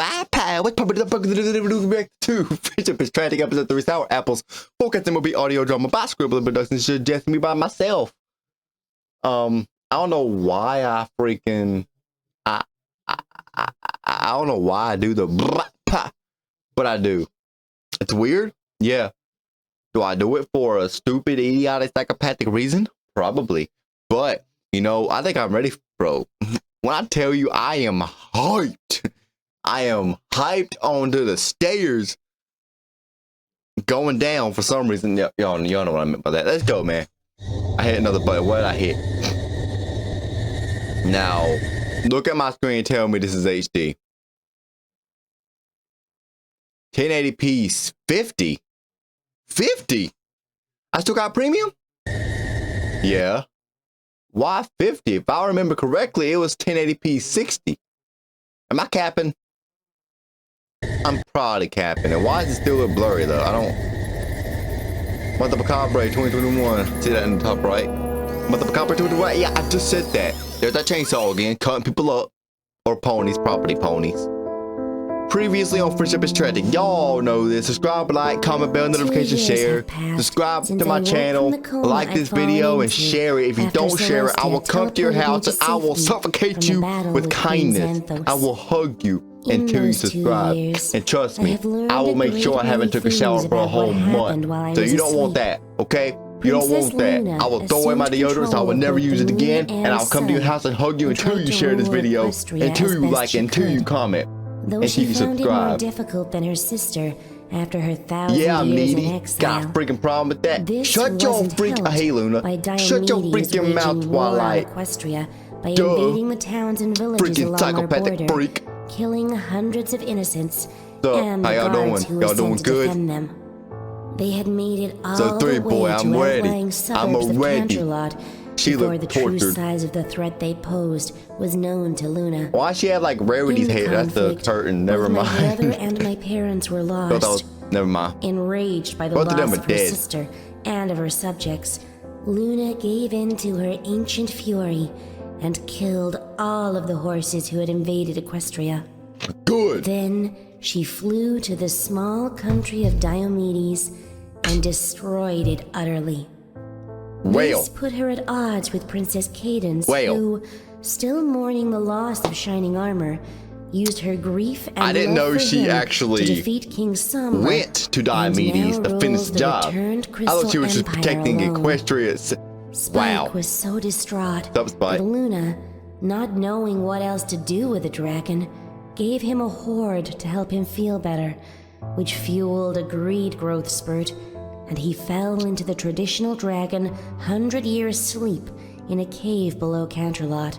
What's back to Friendship is Tragic episode 3 Sour Apples. Focusing will be audio drama by Scribbler Productions, just me by myself. I don't know why I freaking I don't know why I do the but I do. It's weird. Yeah. Do I do it for a stupid, idiotic, psychopathic reason? Probably. But you know, I think I'm ready, bro. When I tell you I am hyped. I am hyped onto the stairs going down for some reason. Y'all know what I meant by that. Let's go, man. I hit another button. What did I hit? Now, look at my screen and tell me this is HD. 1080p 50. 50? I still got premium? Yeah. Why 50? If I remember correctly, it was 1080p 60. Am I capping? I'm probably capping it. Why does it still look blurry though? I don't. Mother Macabre 2021. See that in the top right? Mother Macabre 2021. Yeah, I just said that. There's that chainsaw again, cutting people up. Or ponies, property ponies. Previously on Friendship is Tragic. Y'all know this. Subscribe, like, comment, bell, notification, share. Subscribe to my channel. Like this video and share it. If you don't share it, I will come to your house and I will suffocate you with kindness. I will hug you until you subscribe. And trust me, I will make sure I haven't took a shower for a whole month. So you don't want that, okay? You don't want that. I will throw away my deodorant, so I will never use it again. And I'll come to your house and hug you until you share this video. Until you like, until you comment. Though she found it more difficult than her sister after her thousand years in exile. Got a freaking problem with that. Shut your freaking hey Luna. Shut your freaking mouth, Twilight. Equestria by invading the towns and villages along our border, freak. killing hundreds of innocents and the guards who were sent to defend them. They had made it all the way to outlying suburbs of Canterlot. Before the true size of the threat they posed was known to Luna. Why she had like Rarity's hair? That's the curtain. Never mind. My brother and my parents were lost. Never mind. Enraged by the loss of her sister and of her subjects, Luna gave in to her ancient fury and killed all of the horses who had invaded Equestria. Good. Then she flew to the small country of Diomedes and destroyed it utterly. This put her at odds with Princess Cadence, who, still mourning the loss of shining armor, used her grief and I didn't know she actually to defeat King Summer went to Diomedes to finish the job. I thought she was just protecting Equestria. Spike was so distraught that Luna, not knowing what else to do with the dragon, gave him a hoard to help him feel better, which fueled a greed growth spurt, and he fell into the traditional dragon 100-year sleep in a cave below Canterlot.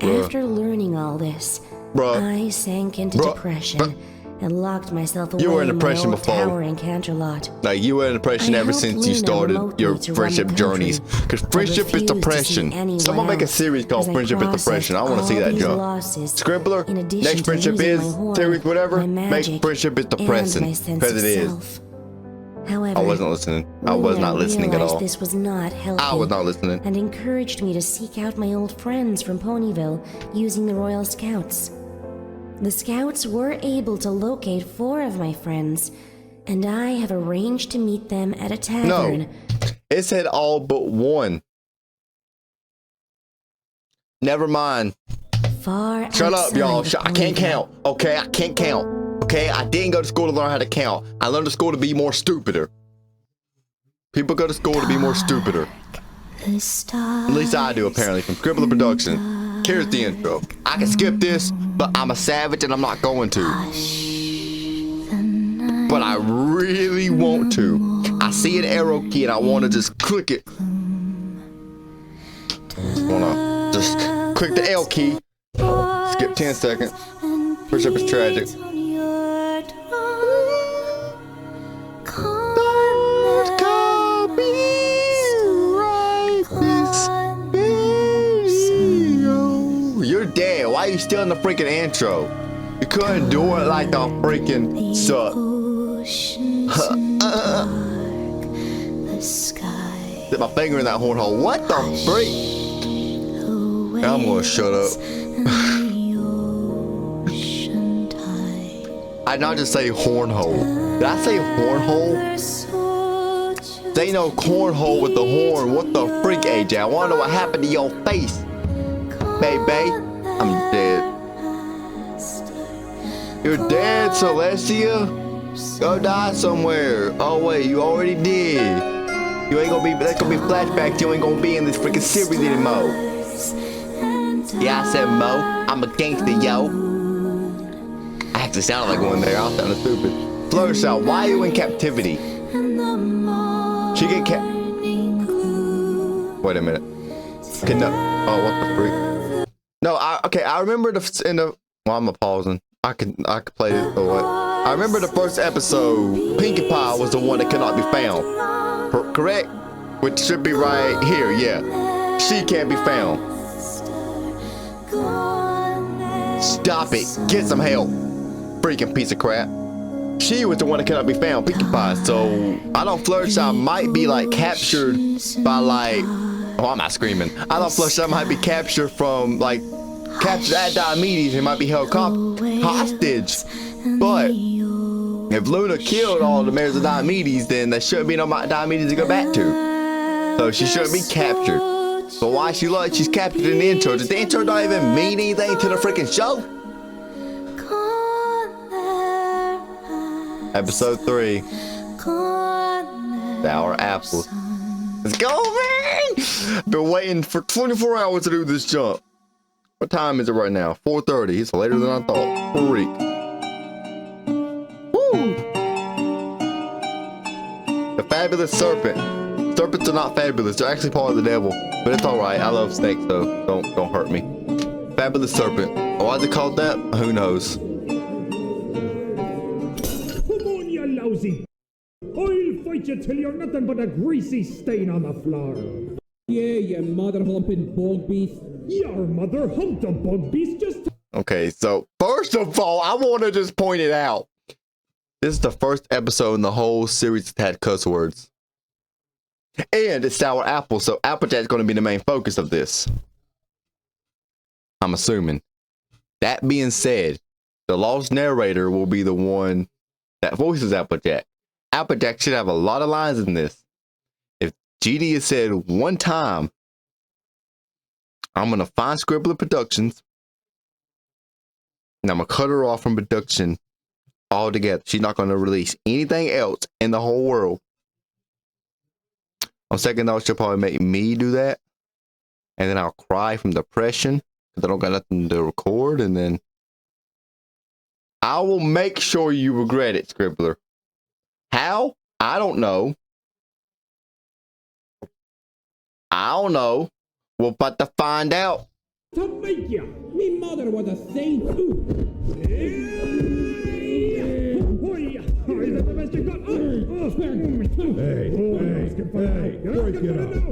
After learning all this, I sank into depression and locked myself away in my old tower in Canterlot. Like, you were in depression ever since you started your friendship journeys. Because friendship is depression. Someone make a series called Friendship is Depression. I want to see that, Joe. Scribbler, next Friendship is series, whatever, make Friendship is Depressing. Because it is. However, I wasn't listening. I was not listening at all. This was not helping. I was not listening. And encouraged me to seek out my old friends from Ponyville using the Royal Scouts. The Scouts were able to locate 4 of my friends, and I have arranged to meet them at a tavern. No, it said all but 1. Never mind. Shut up, y'all. I can't count. Okay, I can't count. Okay, I didn't go to school to learn how to count. I learned to school to be more stupider. People go to school to be more stupider. At least I do, apparently, from Scribbler Production. Here's the intro. I can skip this, but I'm a savage and I'm not going to. But I really want to. I see an arrow key and I want to just click it. Just click the L key. Skip 10 seconds. Friendship is Tragic. You're dead. Why are you still in the freaking intro? You couldn't do it like the freaking suck. Did my finger in that horn hole. What the freak? I'm gonna shut up. I not just say hornhole. Did I say hornhole? They know cornhole with the horn. What the freak, AJ? I wanna know what happened to your face. Baby, I'm dead. You're dead, Celestia? Go die somewhere. Oh wait, you already did. You ain't gonna be, that's gonna be flashbacks. You ain't gonna be in this freaking series anymore. Yeah, I said Mo. I'm a gangster, yo. I actually sounded like one there. I was sounding stupid. Fluttershy, why are you in captivity? She get Wait a minute. Oh, what the freak? No, okay, I remember well, I'm pausing. I could play this or what? I remember the first episode, Pinkie Pie was the one that could not be found. Correct? Which should be right here, yeah. She can't be found. Stop it. Get some help. Freaking piece of crap. She was the one that cannot be found, Pinkie Pie. So I know Fluttershy might be like captured by like, oh, I'm not screaming. I know Fluttershy might be captured from like, captured at Diomedes and might be held hostage. But if Luna killed all the mayors of Diomedes, then there shouldn't be no Diomedes to go back to. So she shouldn't be captured. But why she like she's captured in the intro? Does the intro not even mean anything to the freaking show? Episode 3. Sour apples. Let's go, man! Been waiting for 24 hours to do this jump. What time is it right now? 4:30. It's later than I thought. Freak. Woo! The fabulous serpent. Serpents are not fabulous. They're actually part of the devil. But it's alright. I love snakes, so don't hurt me. Fabulous serpent. Why is it called that? Who knows? Lousy. I'll fight you till you're nothing but a greasy stain on the floor. Yeah, you mother humping bug beast. Your mother humped a bug beast just. Okay, so first of all, I want to just point it out. This is the first episode in the whole series that had cuss words. And it's sour apple, so Applejack's going to be the main focus of this. I'm assuming. That being said, the lost narrator will be the one that voices Applejack. Applejack should have a lot of lines in this. If GD is said one time, I'm going to find Scribbler Productions and I'm going to cut her off from production altogether. She's not going to release anything else in the whole world. On second thought, she'll probably make me do that. And then I'll cry from depression because I don't got nothing to record. And then I will make sure you regret it, Scribbler. How? I don't know. We're about to find out. To make ya. Me mother was a saint too. Hey,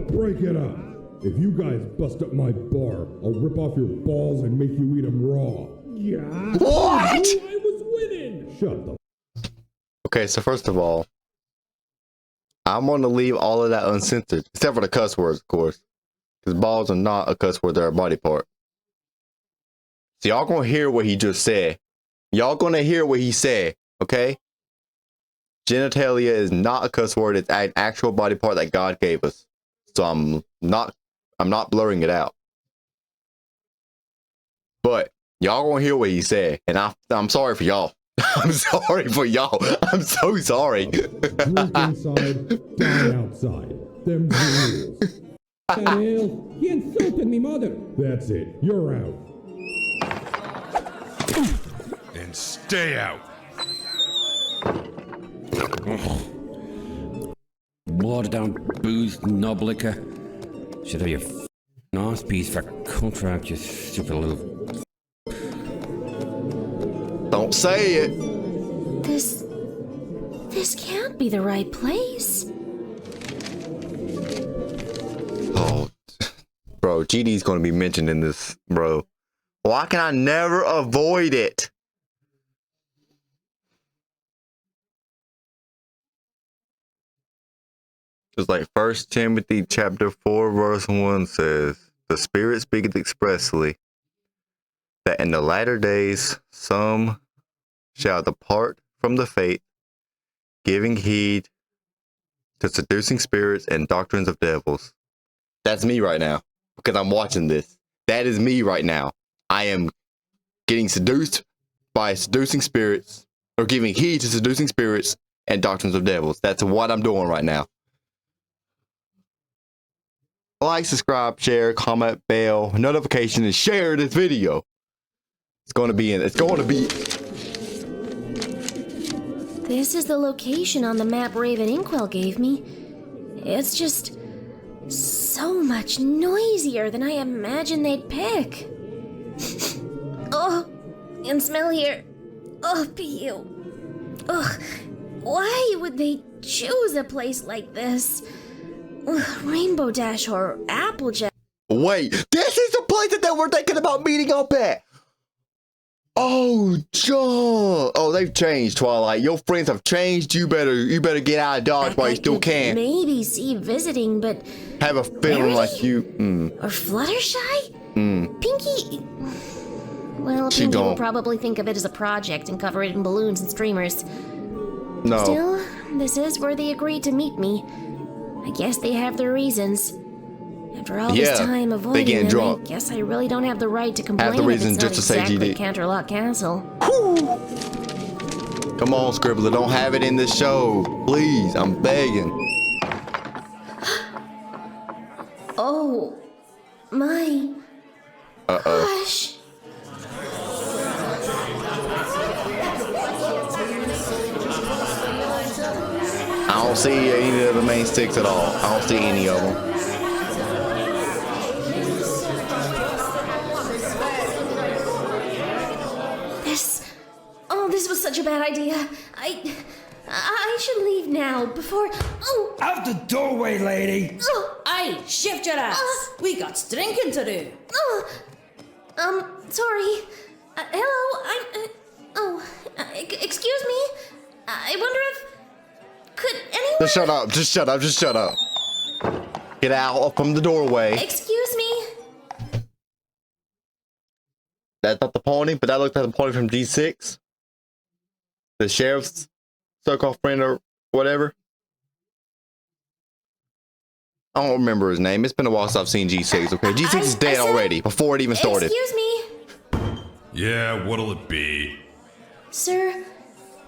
break it up. If you guys bust up my bar, I'll rip off your balls and make you eat them raw. Yeah. What? I was winning. Shut the. Okay, so first of all, I'm going to leave all of that uncensored, except for the cuss words, of course. Because balls are not a cuss word, they're a body part. So y'all going to hear what he just said. Y'all going to hear what he said, okay? Genitalia is not a cuss word, it's an actual body part that God gave us. So I'm not blurring it out. But y'all going to hear what he said, and I'm sorry for y'all. I'm sorry for y'all. I'm so sorry. Drink inside, die outside. Them rules. That hell, he insulted me mother. That's it. You're out. Then stay out. Watered down booze, knob liquor. Should have your nice piece for contract, you stupid little. Don't say it. This can't be the right place. Oh, bro, GD's gonna be mentioned in this, bro. Why can I never avoid it? It's like 1 Timothy chapter 4 verse 1 says, the Spirit speaketh expressly that in the latter days some shall depart from the faith, giving heed to seducing spirits and doctrines of devils. That's me right now, because I'm watching this. That is me right now. I am getting seduced by seducing spirits, or giving heed to seducing spirits and doctrines of devils. That's what I'm doing right now. Like, subscribe, share, comment, bell, notification, and share this video. It's going to be. This is the location on the map Raven Inkwell gave me. It's just so much noisier than I imagined they'd pick. Oh, and smell here. Oh, ew. Ugh, why would they choose a place like this? Ugh, Rainbow Dash or Applejack. Wait, this is the place that they were thinking about meeting up at. Oh, John. Oh, they've changed, Twilight. Your friends have changed. You better get out of Dodge while you still can. Maybe see visiting, but have a feeling like you. Or Fluttershy? Pinky. Well, Pinky will probably think of it as a project and cover it in balloons and streamers. No. Still, this is where they agreed to meet me. I guess they have their reasons. After all this time avoiding them, drunk. I guess I really don't have the right to complain if it's not exactly Canterlot Castle. Whew. Come on, Scribbler, don't have it in this show. Please, I'm begging. Oh, my gosh. I don't see any of the main sticks at all. I don't see any of them. This was such a bad idea. I should leave now before. Oh! Out the doorway, lady! Aye, shift your ass. We got drinking to do. Sorry. Hello. Excuse me. I wonder if could anyone. Just shut up. Just shut up. Get out from the doorway. Excuse me. That's not the pony, but that looks like the pony from G6. The sheriff's so-called friend or whatever. I don't remember his name. It's been a while since I've seen G6. Okay, G6 is dead already before it even started. Excuse me. Yeah, what'll it be? Sir,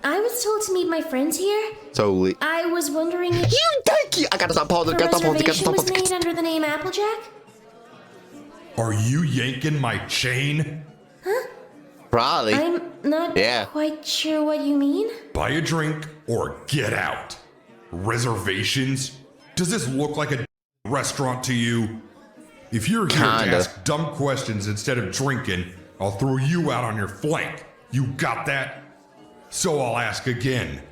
I was told to meet my friends here. Totally. I was wondering if thank you. I gotta stop pausing. Was made under the name Applejack. Are you yanking my chain? Huh? Probably. I'm not quite sure what you mean. Buy a drink or get out. Reservations? Does this look like a restaurant to you? If you're here to ask dumb questions instead of drinking, I'll throw you out on your flank. You got that? So I'll ask again.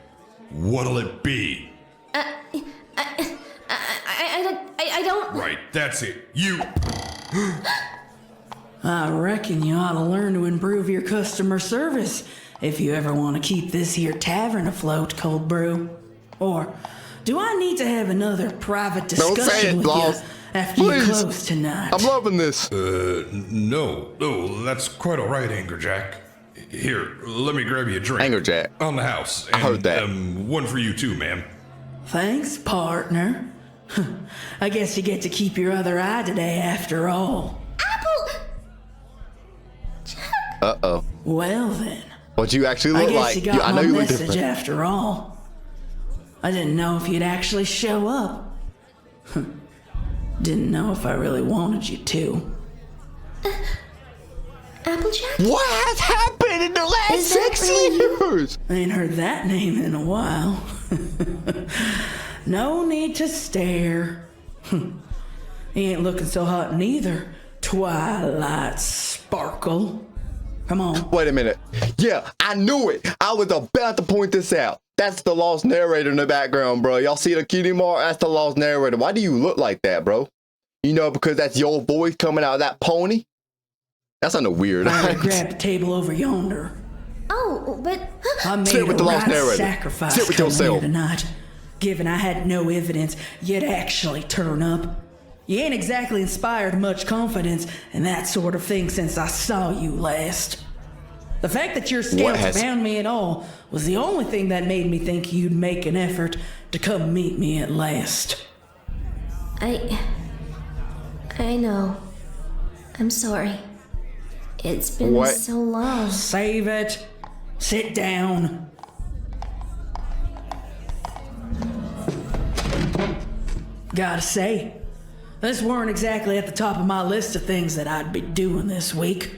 What'll it be? I don't. Right, that's it. You. I reckon you ought to learn to improve your customer service if you ever want to keep this here tavern afloat, Cold Brew. Or do I need to have another private discussion with you after you close tonight? I'm loving this. No, that's quite all right, Applejack. Here, let me grab you a drink. Applejack. On the house. I heard that. One for you too, ma'am. Thanks, partner. I guess you get to keep your other eye today after all. Uh-oh. Well then. What you actually look like. I guess you got my you look message different. after all. I didn't know if you'd actually show up. Didn't know if I really wanted you to. Applejack? What has happened in the last 6 years? I ain't heard that name in a while. No need to stare. He ain't looking so hot neither. Twilight Sparkle. Come on. Wait a minute. Yeah, I knew it. I was about to point this out. That's the lost narrator in the background, bro. Y'all see the cutie mark? That's the lost narrator. Why do you look like that, bro? You know, because that's your voice coming out of that pony? That's kind of weird. I grabbed the table over yonder. Oh, but I made Sit with the lost narrator. Sacrifice Sit with yourself tonight. Given I had no evidence, you'd actually turn up. You ain't exactly inspired much confidence and that sort of thing since I saw you last. The fact that your scouts found me at all was the only thing that made me think you'd make an effort to come meet me at last. I know. I'm sorry. It's been so long. Save it. Sit down. Gotta say, this weren't exactly at the top of my list of things that I'd be doing this week.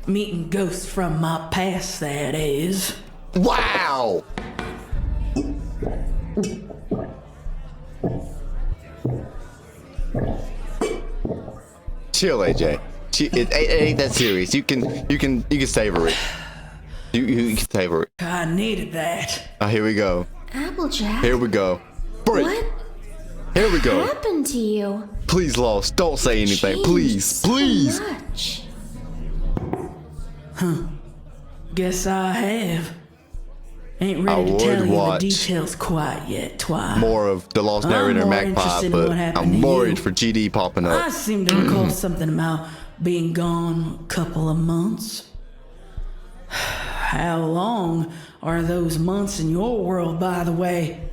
Meeting ghosts from my past, that is. Wow! Chill, AJ. It ain't that serious. You can savor it. You can savor it. I needed that. Here we go. Applejack. Here we go. Break. What? Here we go. Happened to you? Please, Lost, don't say anything. Changed Please, so please. Much. Guess I have. Ain't ready to tell you the details quite yet, Twi. More of the Lost Narrator Magpie, but I'm worried for GD popping up. I seem to recall something about being gone a couple of months. How long are those months in your world, by the way?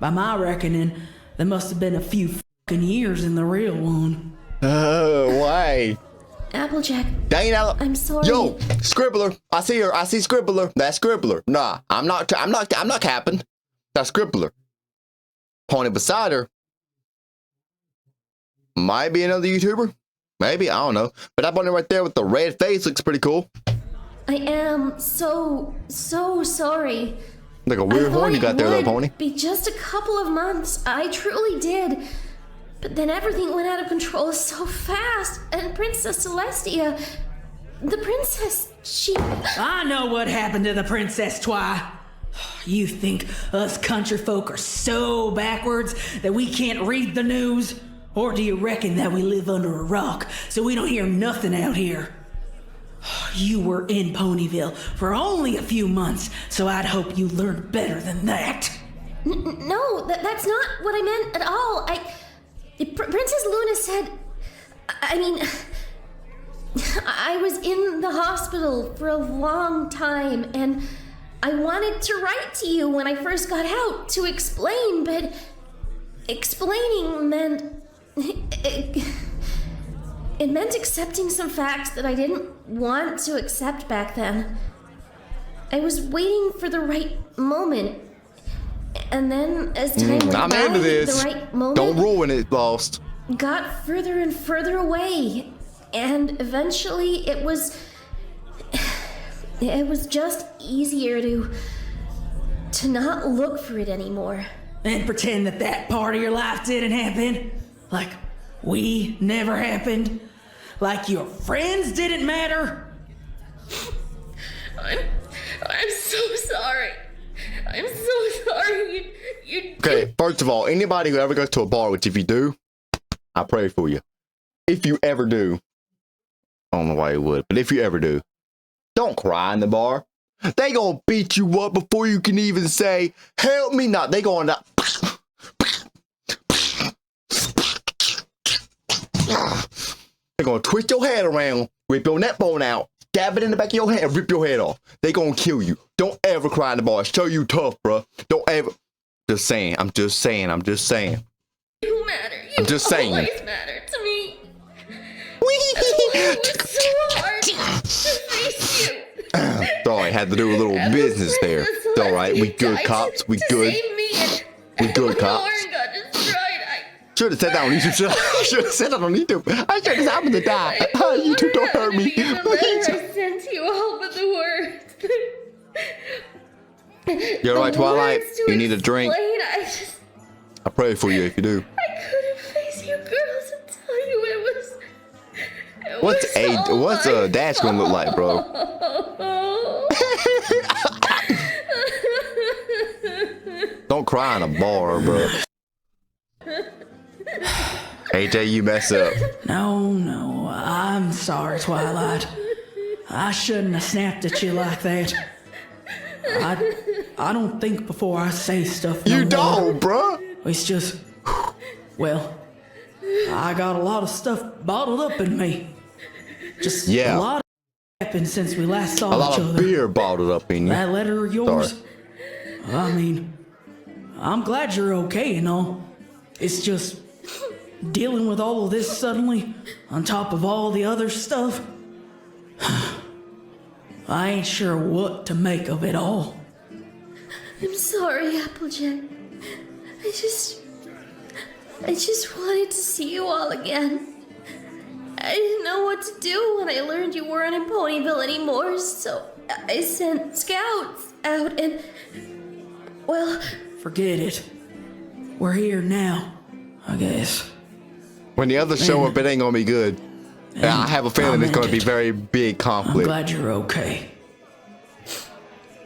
By my reckoning, there must have been a few fucking years in the real one. Oh, why? Applejack. Dang it, I'm sorry. Yo, Scribbler. I see her. I see Scribbler. That's Scribbler. Nah, I'm not capping. That's Scribbler. Pointed beside her. Might be another YouTuber. Maybe, I don't know. But that bunny right there with the red face looks pretty cool. I am so sorry. Like a weird horn you got there, though, Pony. Be just a couple of months. I truly did. But then everything went out of control so fast. And Princess Celestia, the princess, she... I know what happened to the princess, Twi. You think us country folk are so backwards that we can't read the news? Or do you reckon that we live under a rock so we don't hear nothing out here? You were in Ponyville for only a few months, so I'd hope you learned better than that. No, that's not what I meant at all. Princess Luna said... I was in the hospital for a long time, and I wanted to write to you when I first got out to explain, but explaining meant... It meant accepting some facts that I didn't want to accept back then. I was waiting for the right moment. And then as time went by, the right moment... Don't ruin it, Lost. ...got further and further away. And eventually it was just easier to not look for it anymore. And pretend that part of your life didn't happen? Like we never happened? Like your friends didn't matter? I'm so sorry. I'm so sorry. Okay, first of all, anybody who ever goes to a bar, which if you do, I pray for you. If you ever do, I don't know why you would, but if you ever do, don't cry in the bar. They gonna beat you up before you can even say, help me. Not, they gonna... They're gonna twist your head around, rip your neck bone out, stab it in the back of your head, and rip your head off. They gonna kill you. Don't ever cry in the bar. Show you tough, bro. Don't ever... Just saying. I'm just saying. You matter. I'm just saying. Always matter to me. It was so hard to face you. Sorry, had to do a little business there. It's alright, we good cops, we good. We good cops. Should have said that on YouTube. Should have said that on YouTube. I should have happened to die. YouTube, don't hurt me. I sent you all but the words. You're right, Twilight. You need a drink. I pray for you if you do. I couldn't face you girls and tell you it was What's a dash gonna look like, bro? Don't cry in a bar, bro. AJ, you mess up. No, I'm sorry, Twilight. I shouldn't have snapped at you like that. I don't think before I say stuff. You don't, bro. It's just, well, I got a lot of stuff bottled up in me. Just a lot of happened since we last saw A lot each of other. beer bottled up in you. That letter of yours? Sorry. I mean, I'm glad you're okay and all. It's just dealing with all of this suddenly, on top of all the other stuff. I ain't sure what to make of it all. I'm sorry, Applejack. I just wanted to see you all again. I didn't know what to do when I learned you weren't in Ponyville anymore, so I sent scouts out and... well... Forget it. We're here now, I guess. When the others show up, it ain't gonna be good. And I have a feeling it's gonna be very big conflict. I'm glad you're okay.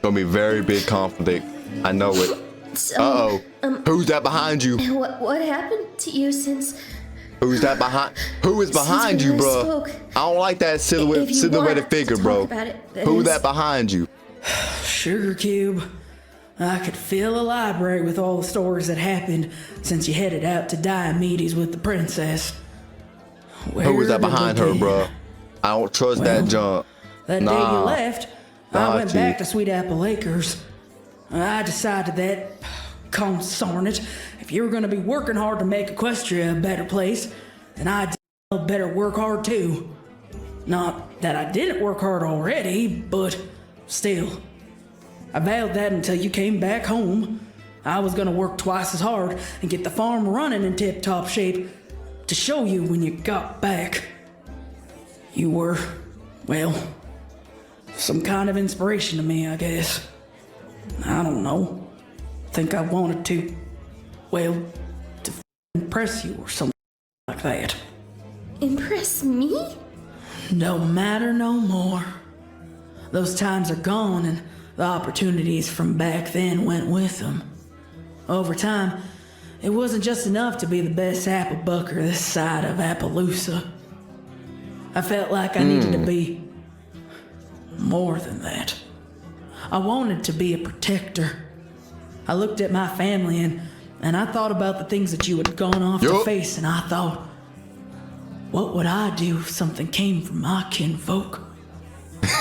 Gonna be very big conflict. I know it. So, Who's that behind you? What happened to you since... Who's that behind? Who is behind you, bro? I don't like that silhouetted figure, bro. Who's that behind you? Sugar Cube. I could fill a library with all the stories that happened since you headed out to Diomedes with the princess. Who was that behind her, bro? I don't trust that junk. That day you left, I went back to Sweet Apple Acres. I decided that, consarn it, if you were going to be working hard to make Equestria a better place, then I better work hard too. Not that I didn't work hard already, but still. I vowed that until you came back home. I was going to work twice as hard and get the farm running in tip-top shape to show you when you got back. You were, well, some kind of inspiration to me, I guess. I don't know. Think I wanted to, well, to impress you or something like that. Impress me? No matter no more. Those times are gone and the opportunities from back then went with them. Over time, it wasn't just enough to be the best apple bucker this side of Appaloosa. I felt like I needed to be more than that. I wanted to be a protector. I looked at my family and I thought about the things that you had gone off to face, and I thought, what would I do if something came from my kinfolk?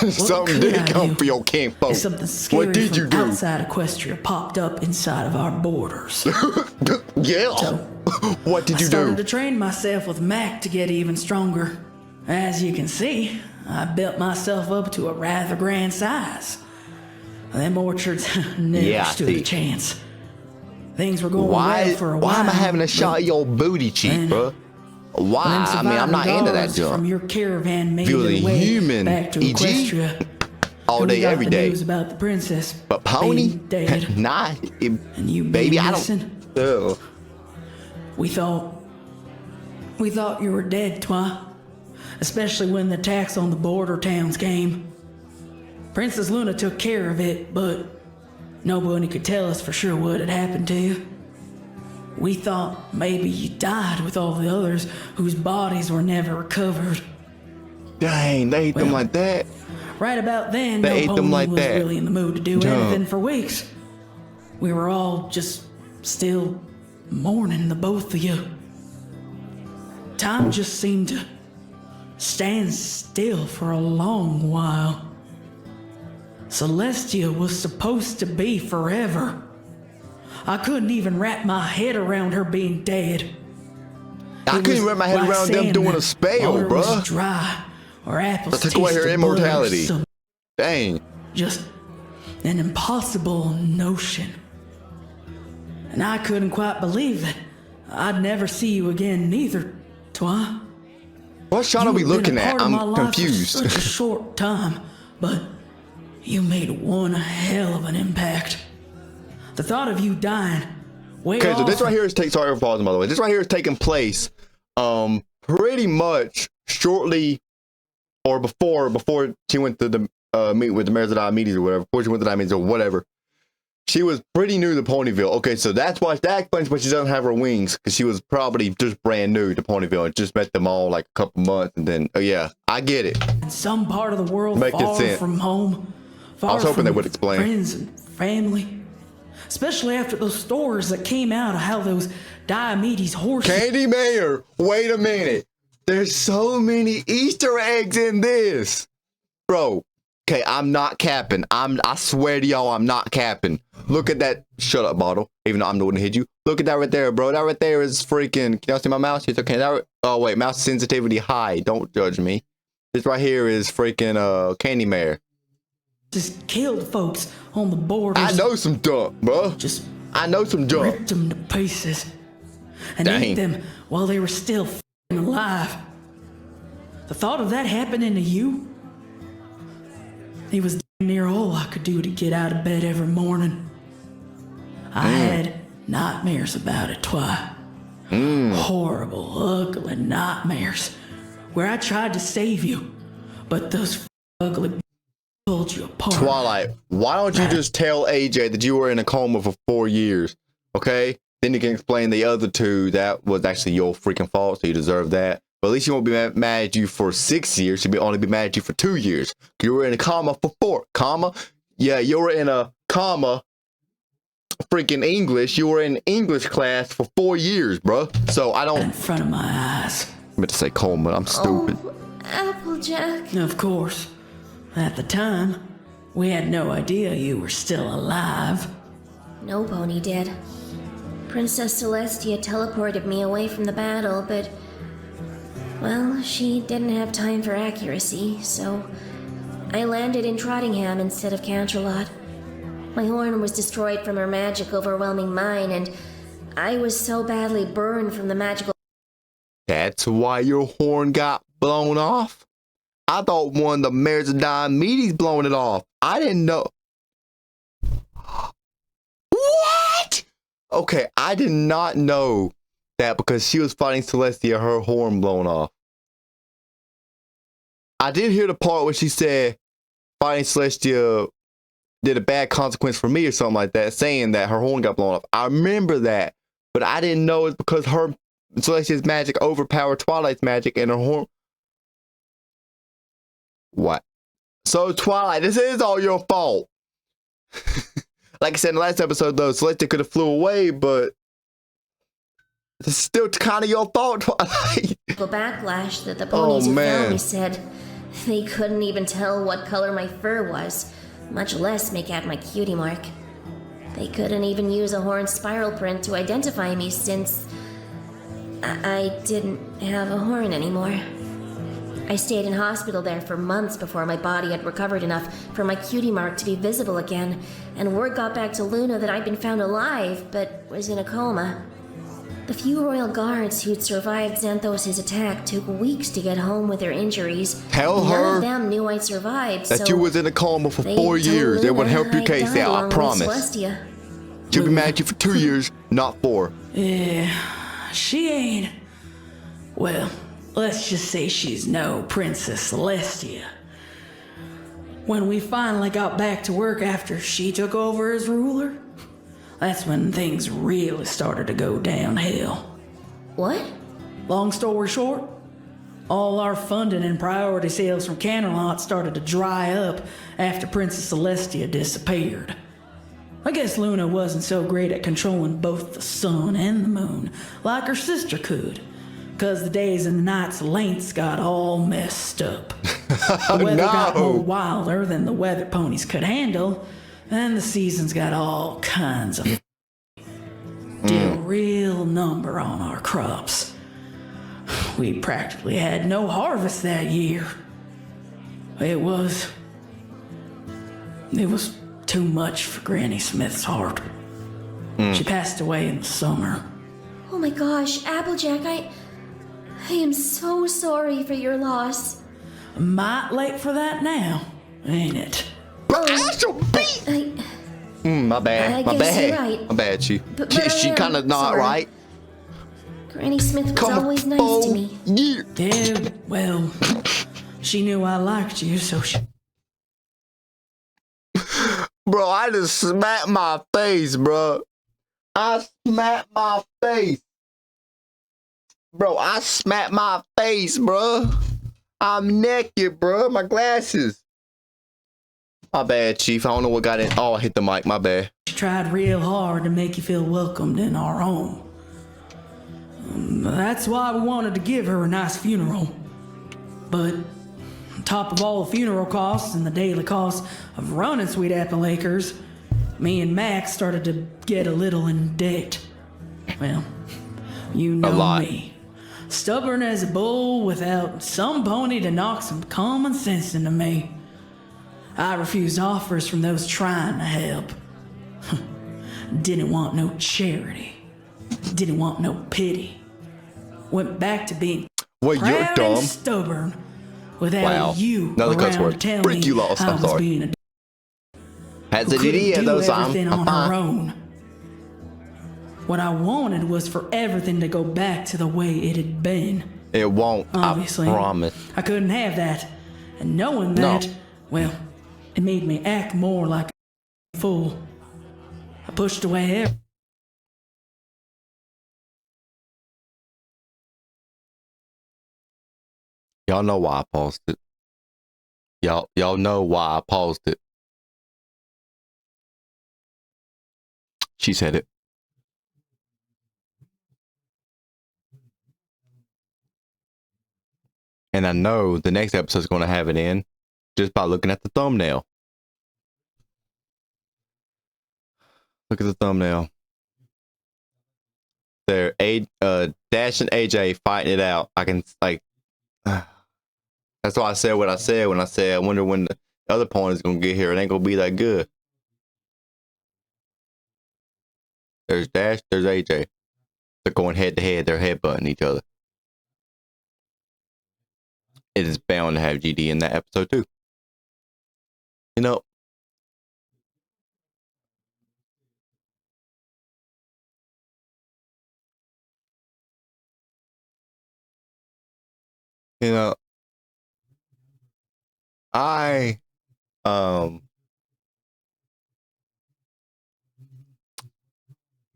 Something did come for your kinfolk. If something scary what did you do? Outside Equestria popped up inside of our borders. Yeah. So, what did you do? I started to train myself with Mac to get even stronger. As you can see, I built myself up to a rather grand size. Them orchards never stood a chance. Things were going well for a while. Why am I having a shot of your booty cheek, bro? Why? I mean, I'm not into that junk. From your caravan made their way human back to Equestria. All day, every day. News about the princess, but Pony, dead. Nah, and you, baby, I missing. Don't. We thought you were dead, Twi. Especially when the attacks on the border towns came. Princess Luna took care of it, but nobody could tell us for sure what had happened to you. We thought maybe you died with all the others whose bodies were never recovered. Dang, they ate them like that? Right about then, they ate them like was that. Really in the mood to do anything for weeks. We were all just still mourning the both of you. Time just seemed to stand still for a long while. Celestia was supposed to be forever. I couldn't even wrap my head around her being dead. I couldn't wrap my head around them doing a spell, bruh. Dry, or apples took away her immortality. Dang. Just an impossible notion. And I couldn't quite believe that I'd never see you again neither, Twi. What shot are we looking at? I'm confused. For such a short time, but you made one hell of an impact. The thought of you dying way so this right here is sorry for pausing, by the way. This right here is taking place pretty much shortly or before she went to the meet with the mayors of Diomedes or whatever. Before she went to Diomedes or whatever. She was pretty new to Ponyville. Okay, so that explains why she doesn't have her wings, because she was probably just brand new to Ponyville and just met them all like a couple months, and then yeah, I get it. In some part of the world, far from home, far I was hoping from they would explain. Friends and family, especially after those stories that came out of how those Diomedes horses. Candy Mayor, wait a minute. There's so many Easter eggs in this. Bro, okay, I'm not capping. I swear to y'all, I'm not capping. Look at that. Shut up, bottle. Even though I'm the one that hit you. Look at that right there, bro. That right there is freaking. Can y'all see my mouse? It's okay. Oh, wait. Mouse sensitivity high. Don't judge me. This right here is freaking Candy Mare. Just killed folks on the borders. I know some junk, bro. I know some junk. Ripped them to pieces. And ate them while they were still alive. The thought of that happening to you? It was near all I could do to get out of bed every morning. I had nightmares about it twice. Horrible, ugly nightmares. Where I tried to save you, but those ugly pulled you apart. Twilight, why don't you just tell AJ that you were in a coma for 4 years, okay? Then you can explain the other two. That was actually your freaking fault, so you deserve that. But at least you won't be mad at you for 6 years. She'll only be mad at you for 2 years. You were in a coma for 4. Comma? Yeah, you were in a comma. Freaking English. You were in English class for 4 years, bro. So I don't. In front of my eyes. I meant to say coma. I'm stupid. Oh, Applejack. Of course. At the time, we had no idea you were still alive. No pony did. Princess Celestia teleported me away from the battle, but... well, she didn't have time for accuracy, so... I landed in Trottingham instead of Canterlot. My horn was destroyed from her magic overwhelming mine, and I was so badly burned from the magical... That's why your horn got blown off? I thought one of the mayors of Diomedes blowing it off. I didn't know. What? Okay, I did not know that because she was fighting Celestia, her horn blown off. I did hear the part where she said fighting Celestia did a bad consequence for me or something like that, saying that her horn got blown off. I remember that, but I didn't know it's because her Celestia's magic overpowered Twilight's magic and her horn. What? So Twilight, this is all your fault. Like I said in the last episode, though, Celestia could have flew away, but it's still kind of your fault, Twilight. The backlash that the ponies who found me said they couldn't even tell what color my fur was, much less make out my cutie mark. They couldn't even use a horn spiral print to identify me since I didn't have a horn anymore. I stayed in hospital there for months before my body had recovered enough for my cutie mark to be visible again, and word got back to Luna that I'd been found alive, but was in a coma. The few royal guards who'd survived Xanthos' attack took weeks to get home with their injuries. Tell her none of them knew I'd survived, that you was in a coma for 4 years. It would help your case out, I promise. She'll be mad at you for 2 years, not 4. Yeah, she ain't. Well, let's just say she's no Princess Celestia. When we finally got back to work after she took over as ruler, that's when things really started to go downhill. What? Long story short, all our funding and priority sales from Canterlot started to dry up after Princess Celestia disappeared. I guess Luna wasn't so great at controlling both the sun and the moon like her sister could, because the days and the nights' lengths got all messed up. The weather got more wilder than the weather ponies could handle, and the seasons got all kinds of did a real number on our crops. We practically had no harvest that year. It was too much for Granny Smith's heart. She passed away in the summer. Oh my gosh, Applejack, I am so sorry for your loss. Might late for that now, ain't it? My bad. I guess you're right. My bad, she kind of not sorry. right. Granny Smith was always nice to me. Yeah, well, she knew I liked you, so she... Bro, I just smacked my face, bro. I smacked my face. Bro, I smacked my face, bro. I'm naked, bro. My glasses. My bad, Chief. I don't know what got in. Oh, I hit the mic. My bad. She tried real hard to make you feel welcomed in our home. That's why we wanted to give her a nice funeral. But top of all the funeral costs and the daily costs of running Sweet Apple Acres, me and Max started to get a little in debt. Well, you know me. Stubborn as a bull without some pony to knock some common sense into me. I refused offers from those trying to help. Didn't want no charity. Didn't want no pity. Went back to being well, proud you're dumb. and stubborn without you Another cuss around word. to tell Freak me you lost. I I'm was sorry. being a Has who it couldn't idiot do though, so everything I'm on fine. her own. What I wanted was for everything to go back to the way it had been. It won't. Obviously, I promise. I couldn't have that. And knowing that, well, it made me act more like a fool. I pushed away everything. Y'all know why I paused it. Y'all know why I paused it. She said it. And I know the next episode is going to have it in just by looking at the thumbnail. Look at the thumbnail. There, Dash and AJ fighting it out. I can like. That's why I said what I said when I said I wonder when the other opponent is gonna get here. It ain't gonna be that good. There's Dash. There's AJ. They're going head to head. They're headbutting each other. It is bound to have GD in that episode too. You know. You know. I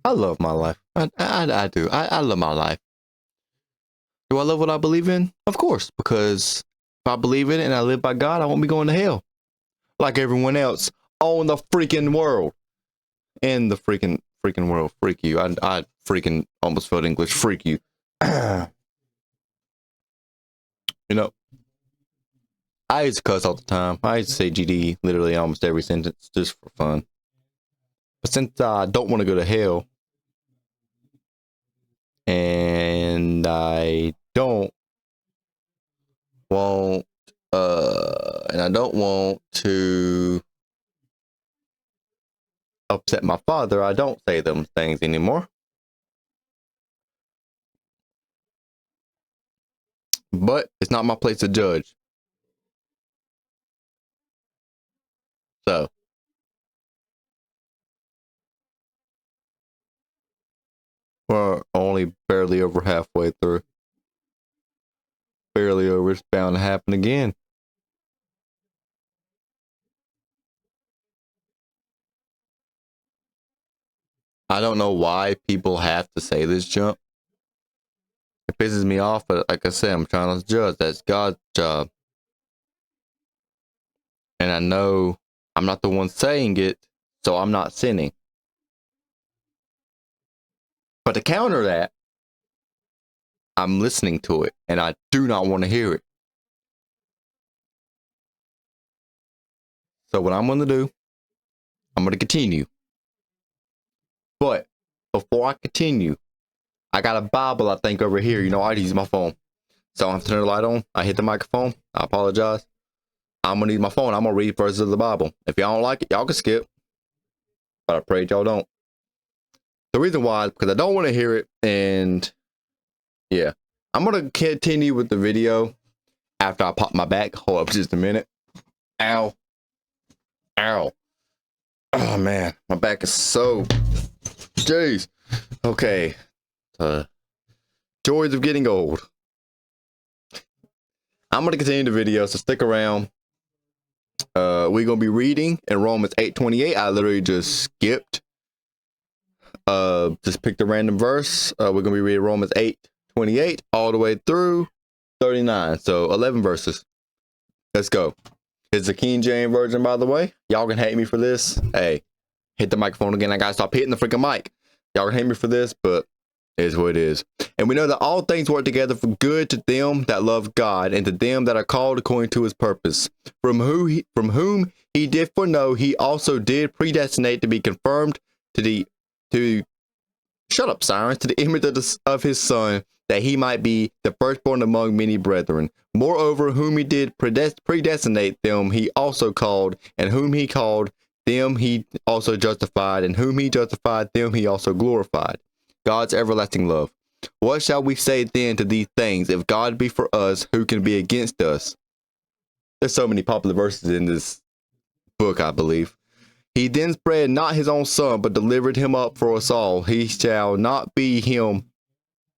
love my life. I do. I love my life. Do I love what I believe in? Of course, because if I believe in it and I live by God, I won't be going to hell like everyone else on the freaking world. In the freaking world. Freak you. I freaking almost felt English. Freak you. You know, I used to cuss all the time. I used to say GD literally almost every sentence just for fun. But since I don't want to go to hell, and I don't want to upset my father, I don't say them things anymore. But it's not my place to judge. So we're only barely over halfway through. Barely over. It's bound to happen again. I don't know why people have to say this jump. It pisses me off, but like I said, I'm trying not to judge. That's God's job. And I know I'm not the one saying it, so I'm not sinning. But to counter that, I'm listening to it, and I do not want to hear it. So what I'm going to do, I'm going to continue. But before I continue, I got a Bible, I think, over here. You know, I use my phone. So I have to turn the light on. I hit the microphone. I apologize. I'm going to use my phone. I'm going to read verses of the Bible. If y'all don't like it, y'all can skip. But I pray y'all don't. The reason why is because I don't want to hear it. And yeah, I'm going to continue with the video after I pop my back. Hold up just a minute. Ow. Ow. Oh, man. My back is so... Jeez. Okay. Joys of getting old. I'm going to continue the video, so stick around. We're going to be reading in Romans 8:28. I literally just skipped. Just picked a random verse. We're going to be reading Romans 8:28 all the way through 39. So 11 verses. Let's go. It's the King James Version, by the way. Y'all can hate me for this. Hey, hit the microphone again. I got to stop hitting the freaking mic. Y'all can hate me for this, but Is what it is. And we know that all things work together for good to them that love God and to them that are called according to his purpose. From whom he did foreknow, he also did predestinate to be confirmed to the image of his son, that he might be the firstborn among many brethren. Moreover, whom he did predestinate, them he also called, and whom he called, them he also justified, and whom he justified, them he also glorified. God's everlasting love. What shall we say then to these things? If God be for us, who can be against us? There's so many popular verses in this book, I believe. He then spared not his own son, but delivered him up for us all. He shall not be him.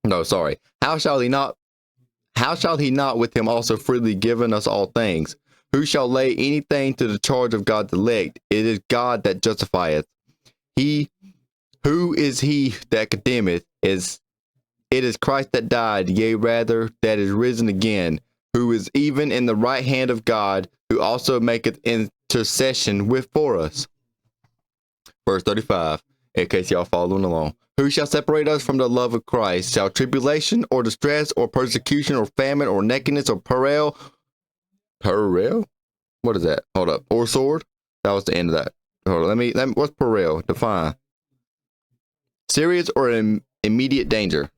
No, sorry. How shall he not with him also freely given us all things? Who shall lay anything to the charge of God's elect? It is God that justifieth. Who is he that condemneth? It is Christ that died, yea, rather, that is risen again, who is even in the right hand of God, who also maketh intercession for us. Verse 35, in case y'all following along. Who shall separate us from the love of Christ? Shall tribulation, or distress, or persecution, or famine, or nakedness, or peril? What is that? Hold up. Or sword? That was the end of that. Hold on. Let me what's peril? Define. Serious or immediate danger.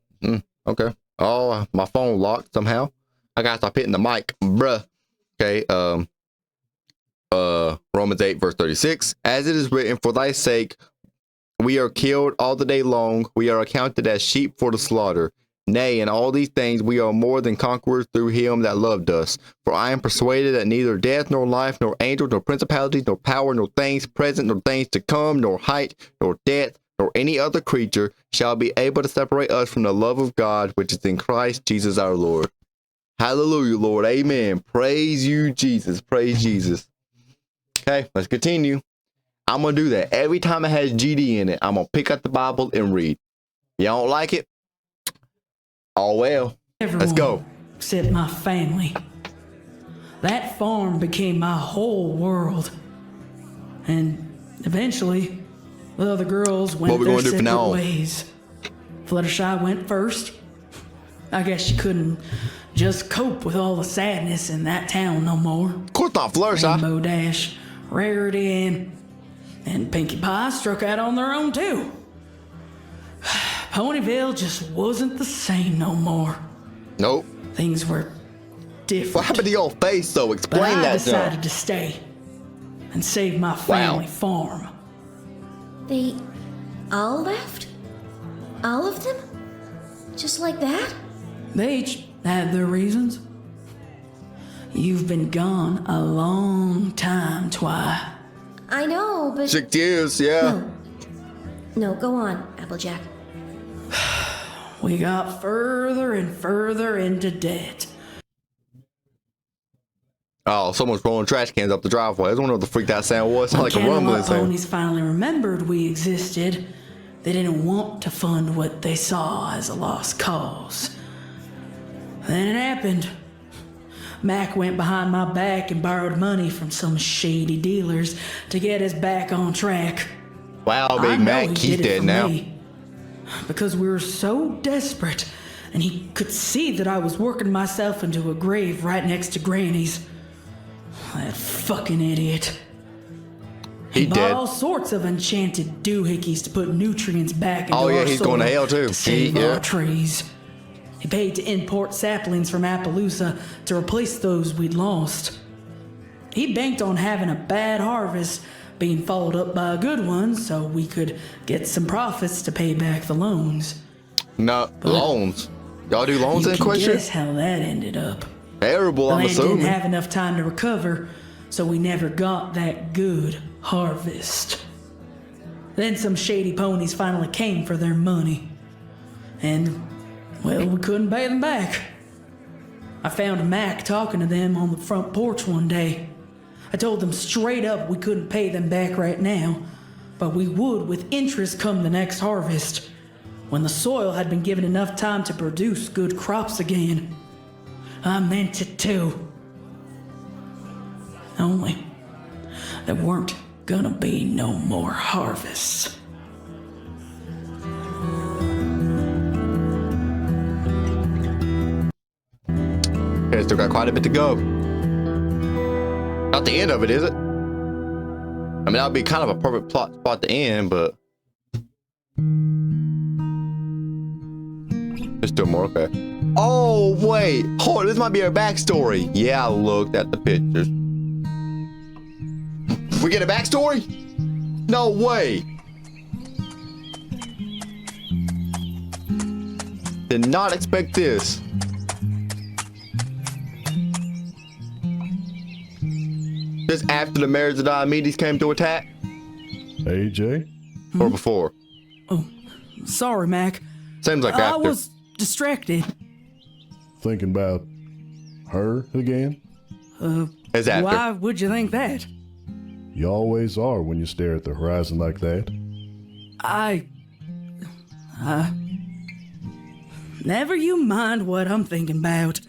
Okay. Oh, my phone locked somehow. I gotta stop hitting the mic, bruh. Okay. Romans 8 verse 36. As it is written, for thy sake we are killed all the day long. We are accounted as sheep for the slaughter. Nay, in all these things we are more than conquerors through him that loved us. For I am persuaded that neither death, nor life, nor angels, nor principalities, nor power, nor things present, nor things to come, nor height, nor depth, nor any other creature shall be able to separate us from the love of God, which is in Christ Jesus our Lord. Hallelujah, Lord. Amen. Praise you, Jesus. Praise Jesus. Okay, let's continue. I'm going to do that. Every time it has GD in it, I'm going to pick up the Bible and read. Y'all don't like it? Oh, well. Let's go. Except my family. That farm became my whole world. And eventually, the other girls went their separate ways. Fluttershy went first. I guess she couldn't just cope with all the sadness in that town no more. Of course not, Fluttershy. Rainbow Dash, Rarity, and Pinkie Pie struck out on their own too. Ponyville just wasn't the same no more. Nope. Things were different. What happened to your face, though? Explain that. I decided to stay and save my family farm. They all left? All of them? Just like that? They each had their reasons. You've been gone a long time, Twy. I know, but... 6 years, yeah. No, go on, Applejack. We got further and further into debt. Oh, someone's rolling trash cans up the driveway. I don't know what the freak that sound was. It sounded like a rumbling sound. Ponies finally remembered we existed. They didn't want to fund what they saw as a lost cause. Then it happened. Mac went behind my back and borrowed money from some shady dealers to get us back on track. Wow, Big Mac, he's dead now. Because we were so desperate, and he could see that I was working myself into a grave right next to Granny's. That fucking idiot. He bought all sorts of enchanted doohickeys to put nutrients back into our he's soil going to hell too. To save our trees. He paid to import saplings from Appaloosa to replace those we'd lost. He banked on having a bad harvest being followed up by a good one so we could get some profits to pay back the loans. No, loans? Y'all do loans in question? Guess how that ended up. Terrible, I'm assuming. Didn't have enough time to recover, so we never got that good harvest. Then some shady ponies finally came for their money. And, well, we couldn't pay them back. I found Mac talking to them on the front porch one day. I told them straight up we couldn't pay them back right now, but we would with interest come the next harvest, when the soil had been given enough time to produce good crops again. I meant it too. Only, there weren't gonna be no more harvests. Granny still got quite a bit to go. Not the end of it, is it? I mean, that would be kind of a perfect plot spot to end, but there's still more. Okay. Oh wait, hold on, this might be her backstory. Yeah, I looked at the pictures. We get a backstory? No way. Did not expect this. Just after the marriage of Diomedes came to attack? AJ? Or before? Oh, sorry, Mac. Seems like after. I was distracted. Thinking about her again? It's after. Why would you think that? You always are when you stare at the horizon like that. Never you mind what I'm thinking about.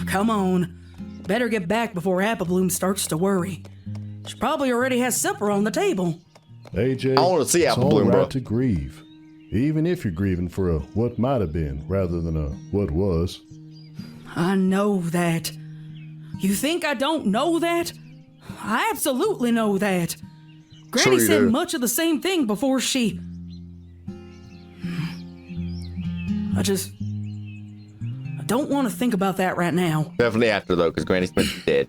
Come on. Better get back before Applebloom starts to worry. She probably already has supper on the table. AJ, I want to see it's all Applebloom, bro. right to grieve. Even if you're grieving for a what might have been rather than a what was. I know that. You think I don't know that? I absolutely know that. Granny you said do. much of the same thing before she... I don't want to think about that right now. Definitely after though, because Granny Smith is dead.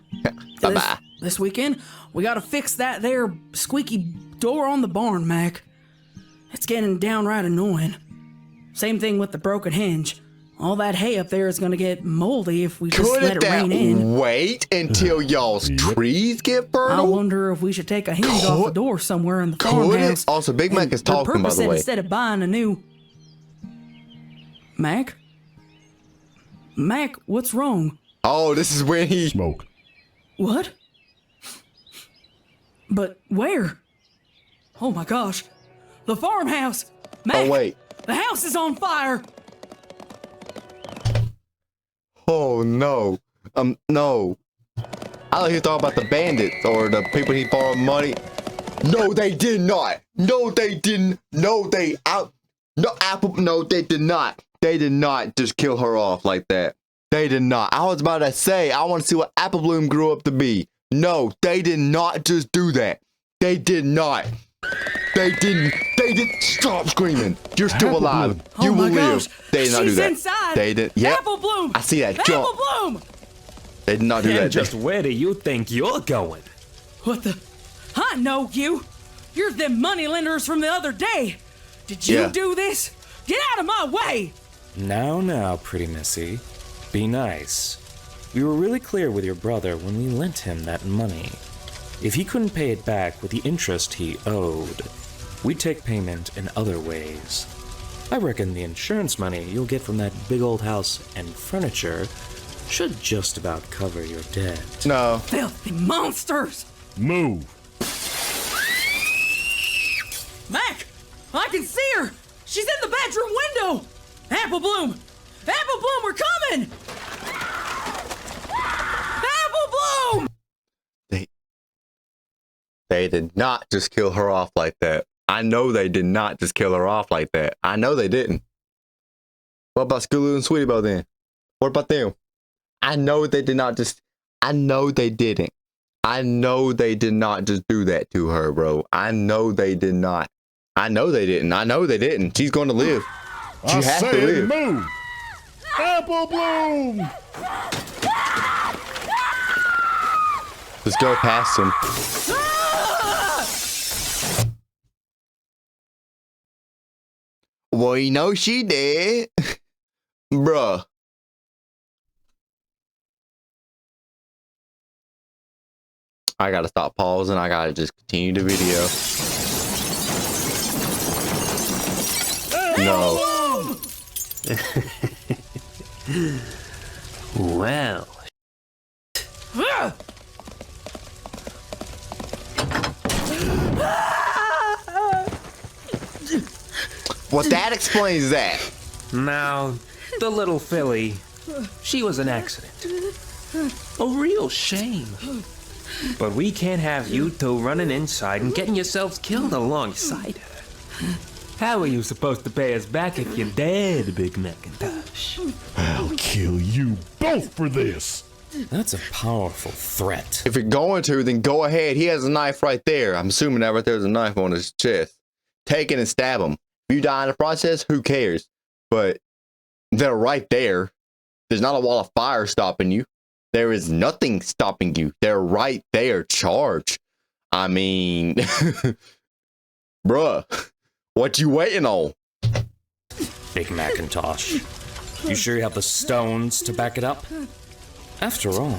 Bye-bye. This weekend, we gotta fix that there squeaky door on the barn, Mac. It's getting downright annoying. Same thing with the broken hinge. All that hay up there is gonna get moldy if we just let it rain in. Wait until y'all's trees get fertile? I wonder if we should take a hinge off the door somewhere in the Could farmhouse. it? Also, Big Mac is talking, by repurpose the it way. instead of buying a new... Mac? Mac, what's wrong? Oh, this is when he... Smoke. What? But where? Oh my gosh. The farmhouse! Mac! Oh, wait. The house is on fire! Oh, no. No. I thought he thought about the bandits or the people he borrowed money. No, they did not. No, they didn't. No, they... No, they did not. They did not just kill her off like that. They did not. I was about to say, I want to see what Applebloom grew up to be. No, they did not just do that. They did not. They didn't. Stop screaming. You're still alive. Oh You my will gosh. live. They did not do She's that. inside. They did. Yep. Applebloom! I see that. Jump. Applebloom! They did not do that. And just where do you think you're going? What the? I know you. You're them moneylenders from the other day. Did you Yeah. do this? Get out of my way! Now, pretty missy. Be nice. We were really clear with your brother when we lent him that money. If he couldn't pay it back with the interest he owed, we'd take payment in other ways. I reckon the insurance money you'll get from that big old house and furniture should just about cover your debt. No. Filthy monsters! Move. Mac! I can see her! She's in the bedroom window! Applebloom! Applebloom, we're coming! Applebloom! They did not just kill her off like that. I know they did not just kill her off like that. I know they didn't. What about Scootaloo and Sweetie Belle then? What about them? I know they did not just... I know they didn't. I know they did not just do that to her, bro. I know they did not. I know they didn't. I know they didn't. She's going to live. She has to live. Move. Applebloom. Let's go past him. Well, you know she did. Bruh. I gotta stop pausing. I gotta just continue the video. No. Well. Well, that explains that. Now, the little filly, she was an accident. A real shame. But we can't have you two running inside and getting yourselves killed alongside her. How are you supposed to pay us back if you're dead, Big Macintosh? I'll kill you both for this. That's a powerful threat. If you're going to, then go ahead. He has a knife right there. I'm assuming that right there's a knife on his chest. Take it and stab him. If you die in the process, who cares? But they're right there. There's not a wall of fire stopping you. There is nothing stopping you. They're right there. Charge. I mean, bruh, what you waiting on? Big Macintosh. You sure you have the stones to back it up? After all,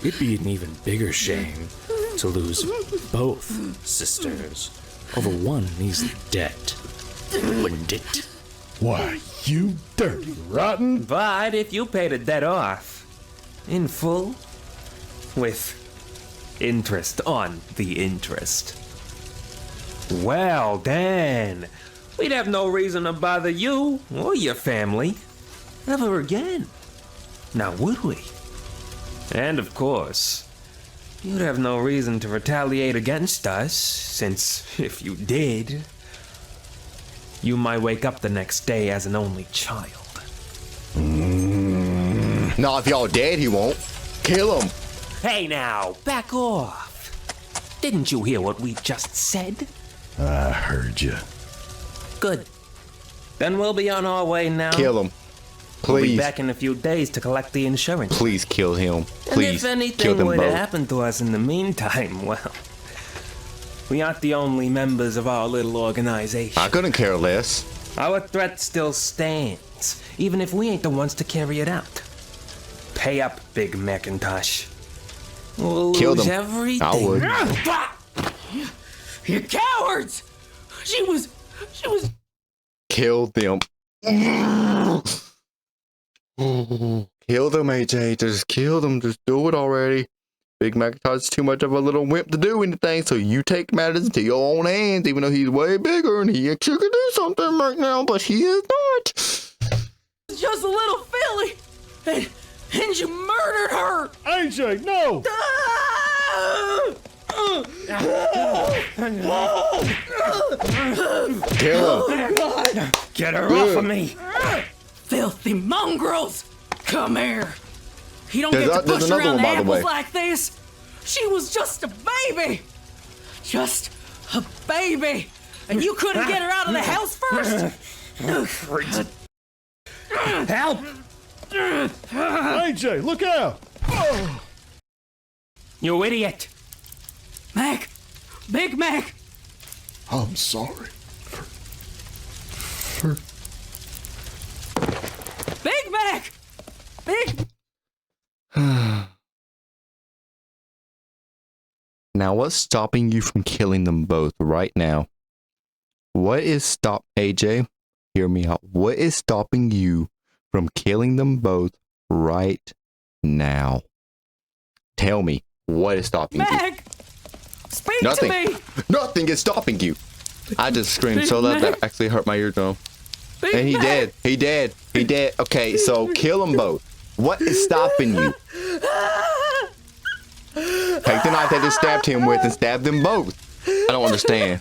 it'd be an even bigger shame to lose both sisters over one measly debt, wouldn't it? Why, you dirty rotten. But if you pay the debt off in full, with interest on the interest, well then, we'd have no reason to bother you or your family ever again. Now would we? And of course, you'd have no reason to retaliate against us, since if you did, you might wake up the next day as an only child. No, if y'all dead, he won't. Kill him. Hey now, back off. Didn't you hear what we just said? I heard you. Good. Then we'll be on our way now. Kill him. We'll be Please. back in a few days to collect the insurance. Please kill him. And Please if kill anything them were to both. happen to us in the meantime, well, we aren't the only members of our little organization. I couldn't care less. Our threat still stands, even if we ain't the ones to carry it out. Pay up, Big Macintosh. We'll Kill lose them. everything. I would. You cowards! She was. Kill them. Kill them, AJ. Just kill them. Just do it already. Big Macintosh is too much of a little wimp to do anything, so you take matters into your own hands, even though he's way bigger and he actually could do something right now, but he is not. Just a little filly! And you murdered her! AJ, no! Kill him. Get her off of me! Filthy mongrels! Come here! You don't There's get to there's push another around one, the by the way. apples like this! She was just a baby! Just a baby! And you couldn't get her out of the house first? Help! AJ, look out! You idiot! Mac! Big Mac! I'm sorry. Big Mac! Big... Now, what's stopping you from killing them both right now? What is AJ, hear me out. What is stopping you from killing them both right now? Tell me, what is stopping you? Mac! Speak Nothing. to me! Nothing is stopping you. I just screamed so loud that actually hurt my eardrum. Big And he Mac! dead. He dead. He dead. Okay, so kill them both. What is stopping you? Take the knife that just stabbed him with and stab them both. I don't understand.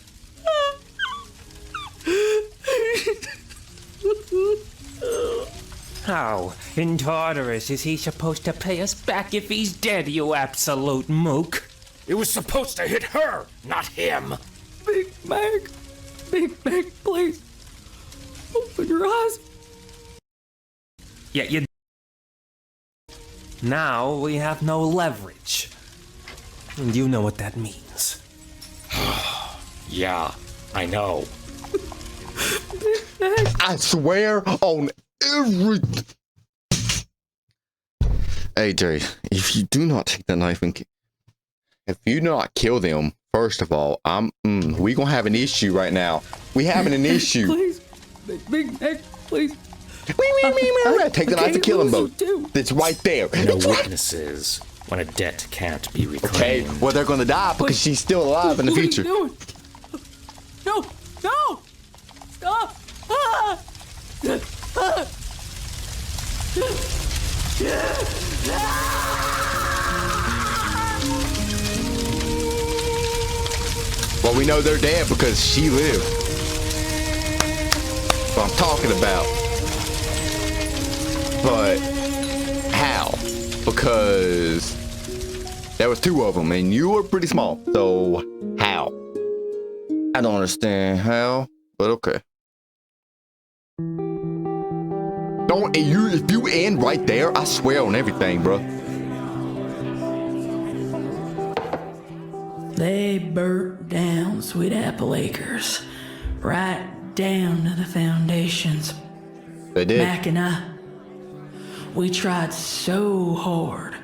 How in Tartarus is he supposed to pay us back if he's dead, you absolute mook? It was supposed to hit her, not him. Big Mac! Big Mac, please! Open your eyes! Yeah, you... Now we have no leverage. And you know what that means. Yeah, I know. I swear on everything. AJ, if you do not take that knife and if you do not kill them, first of all, we gonna have an issue right now. We having an issue. Please! Big Mac, please! Take the knife and kill them both. It's right there. No witnesses when a debt can't be Okay, reclaimed. well they're gonna die because she's still alive in the future. What are you doing? No! No! Stop! Ah! Well, we know they're dead because she lived. That's what I'm talking about. But how? Because there was 2 of them and you were pretty small. So how? I don't understand how, but okay. Don't you? If you end right there, I swear on everything, bro. They burnt down Sweet Apple Acres, right down to the foundations. They did. Mac and I, we tried so hard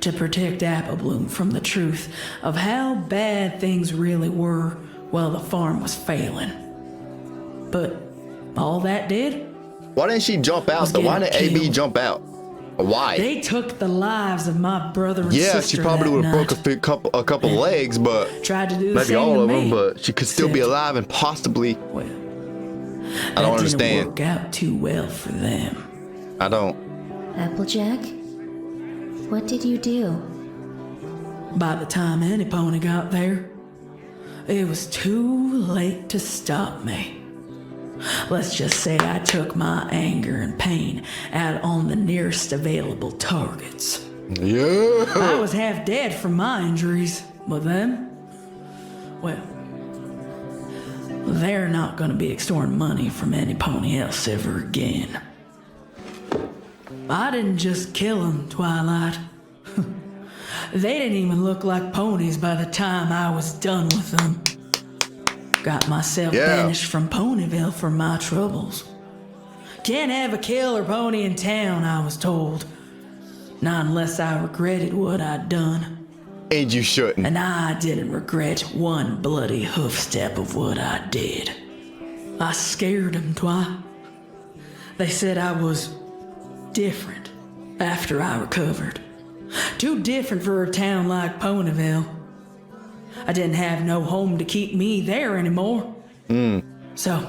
to protect Apple Bloom from the truth of how bad things really were while the farm was failing. But all that did? Why didn't she jump out? So why didn't AB jump out? Why? They took the lives of my brother and sister. Yeah, she probably would have broke a couple legs, but tried to do the maybe same all to of me. them. But she could still be alive and possibly. Well, I don't understand. Didn't work out too well for them. I don't. Applejack, what did you do? By the time any pony got there, it was too late to stop me. Let's just say I took my anger and pain out on the nearest available targets. Yeah. I was half dead from my injuries, but them, well, they're not going to be extorting money from any pony else ever again. I didn't just kill them, Twilight. They didn't even look like ponies by the time I was done with them. Got myself banished from Ponyville for my troubles. Can't have a killer pony in town, I was told. Not unless I regretted what I'd done. And you shouldn't. And I didn't regret one bloody hoof step of what I did. I scared them, Twi. They said I was different after I recovered. Too different for a town like Ponyville. I didn't have no home to keep me there anymore. So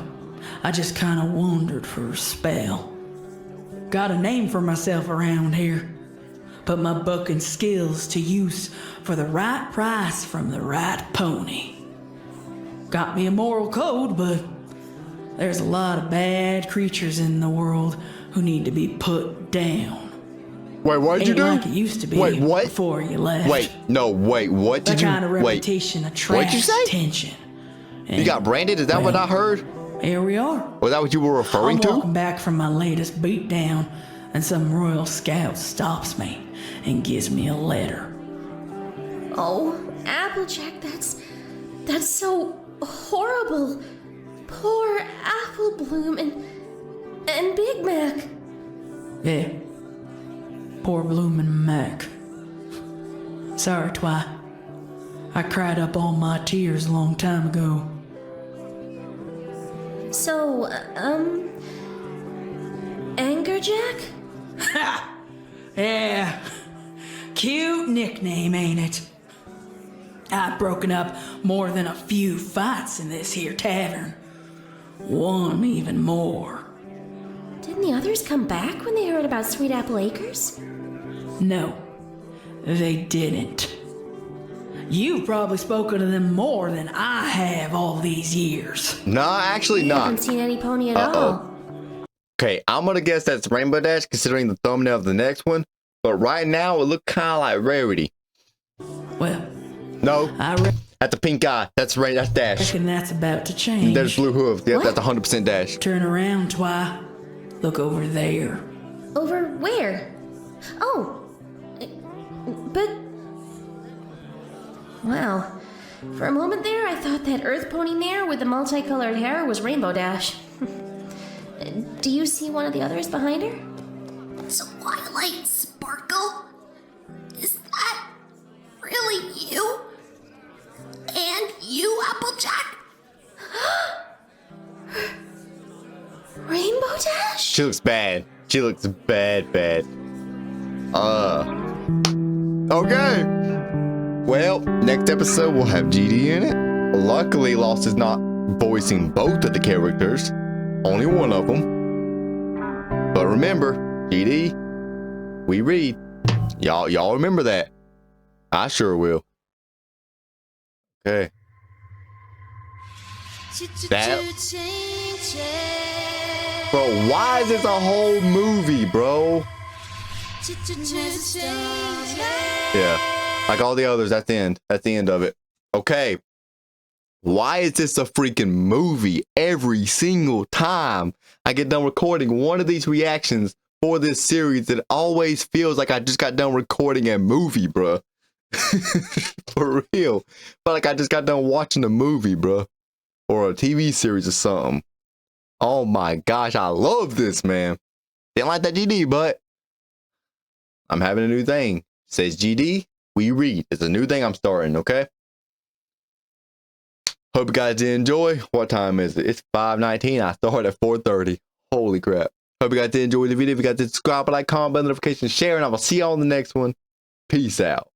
I just kind of wandered for a spell. Got a name for myself around here. Put my bucking skills to use for the right price from the right pony. Got me a moral code, but there's a lot of bad creatures in the world who need to be put down. Wait, what did you do? Like it used to be. Wait, what? Before you left. Wait, what did you? That kind of reputation attracts attention. You got branded? Is that what I heard? Here we are. Was that what you were referring to? I'm walking back from my latest beatdown, and some Royal Scout stops me and gives me a letter. Oh, Applejack, that's so horrible. Poor Apple Bloom and Big Mac. Yeah. Poor Bloomin' Mac. Sorry, Twi. I cried up all my tears a long time ago. So, Angerjack? Ha! Yeah. Cute nickname, ain't it? I've broken up more than a few fights in this here tavern. One even more. Didn't the others come back when they heard about Sweet Apple Acres? No, they didn't. You've probably spoken to them more than I have all these years. Nah, actually I not. haven't seen any pony at all. Okay, I'm gonna guess that's Rainbow Dash considering the thumbnail of the next one. But right now it looked kind of like Rarity. Well, no, that's a pink eye. That's That's Dash. I reckon that's about to change. There's Blue Hooves. Yep, What? that's 100% Dash. Turn around, Twi. Look over there. Over where? Oh, but... Wow. For a moment there, I thought that earth pony mare with the multicolored hair was Rainbow Dash. Do you see one of the others behind her? Twilight Sparkle? Is that really you? And you, Applejack? Rainbow Dash? She looks bad. She looks bad. Okay. Well, next episode we'll have GD in it. Luckily, Lost is not voicing both of the characters. Only one of them. But remember, GD, we read. Y'all remember that. I sure will. Okay. Bro, why is this a whole movie, bro? Yeah, like all the others, that's the end. That's the end of it. Okay. Why is this a freaking movie every single time I get done recording one of these reactions for this series? It always feels like I just got done recording a movie, bruh. For real. But like I just got done watching a movie, bruh. Or a TV series or something. Oh my gosh, I love this, man. Didn't like that GD, but I'm having a new thing. It says GD, we read. It's a new thing I'm starting, okay? Hope you guys did enjoy. What time is it? It's 5:19. I started at 4:30. Holy crap. Hope you guys did enjoy the video. If you guys did, subscribe, like, comment, bell notification, share, and I will see y'all in the next one. Peace out.